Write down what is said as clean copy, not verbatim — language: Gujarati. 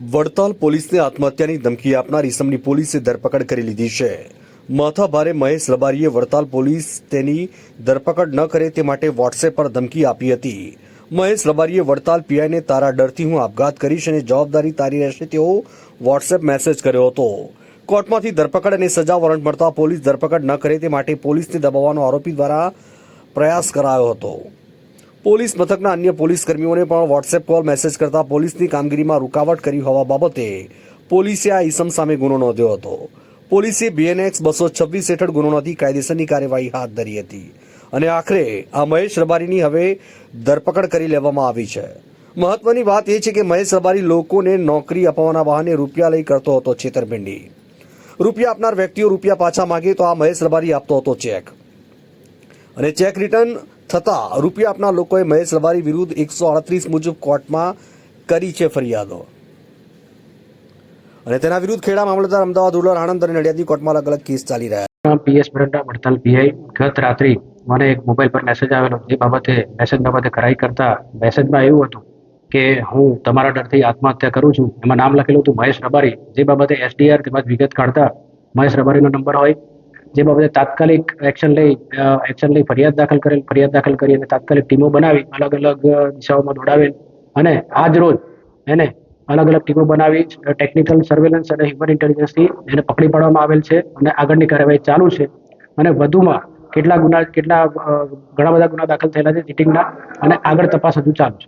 વડતાલ પોલીસને આત્મહત્યાની ધમકી આપનાર ઈસમની પોલીસે ધરપકડ કરી લીધી છે. માથાભારે મહેશ રબારીએ વડતાલ પોલીસ તેની ધરપકડ ન કરે તે માટે વોટ્સએપ પર ધમકી આપી હતી. મહેશ રબારીએ વડતાલ પીઆઈને તારા ડરથી હું આપઘાત કરીશ અને જવાબદારી તારી રહેશે તેવો વોટ્સએપ મેસેજ કર્યો હતો. કોર્ટમાંથી ધરપકડ અને સજા વોરંટ મળતા પોલીસ ધરપકડ ન કરે તે માટે પોલીસને દબાવવાનો આરોપી દ્વારા પ્રયાસ કરાયો હતો. પોલીસ મથકના અન્ય પોલીસ કર્મીઓને પણ વોટ્સએપ કોલ મેસેજ કરતા પોલીસની કામગીરીમાં રૂકાવટ કરી હોવા બાબતે પોલીસે આ ઈસમ સામે ગુનો નોંધ્યો હતો. પોલીસે બીએનએક્સ 226 હેઠળ ગુનો નોંધી કાયદેસરની કાર્યવાહી હાથ ધરી હતી અને આખરે આ મહેશ રબારીની હવે ધરપકડ કરી લેવામાં આવી છે. મહત્વની વાત એ છે કે મહેશ રબારી લોકોને નોકરી અપાવવાના બહાને રૂપિયા લઈ કરતો હતો છેતરપિંડી. રૂપિયા આપનાર વ્યક્તિઓ રૂપિયા પાછા માંગે તો આ મહેશ રબારી આપતો હતો ચેક, અને ચેક રિટર્ન થતા રૂપિયા આપનાર લોકોએ મહેશ રબારી વિરુદ્ધ 138 મુજબ કોર્ટમાં કરી છે ફરિયાદો, અને તેના વિરુદ્ધ ખેડા મામલતદાર, અમદાવાદ, રૂરલ, આણંદ અને નડિયાદની કોર્ટમાં અલગ અલગ કેસ ચાલી રહ્યા છે. પીએસ બ્રંડા વડતાલ પીઆઈ ગત રાત્રિ મને એક મોબાઈલ પર મેસેજ આવેલો. મેસેજ બાબતે ખરાઈ કરતા મેસેજમાં એવું હતું કે હું તમારા ડરથી આત્મહત્યા કરું છું. એમાં નામ લખેલું હતું મહેશ રબારી. જે બાબતે એસડીઆર તેમજ વિગત કાઢતા મહેશ રબારીનો નંબર હોય, જે બાબતે તાત્કાલિક એક્શન લઈ ફરિયાદ દાખલ કરી અને તાત્કાલિક ટીમો બનાવી અલગ અલગ દિશાઓમાં દોડાવેલ અને આજ રોજ એને અલગ અલગ ટીમો બનાવી ટેકનિકલ સર્વેલન્સ અને હ્યુમન ઇન્ટેલિજન્સથી એને પકડી પાડવામાં આવેલ છે અને આગળની કાર્યવાહી ચાલુ છે. અને વધુમાં ઘણા બધા ગુના દાખલ થયેલા છે ચીટિંગના, અને આગળ તપાસ હજુ ચાલુ છે.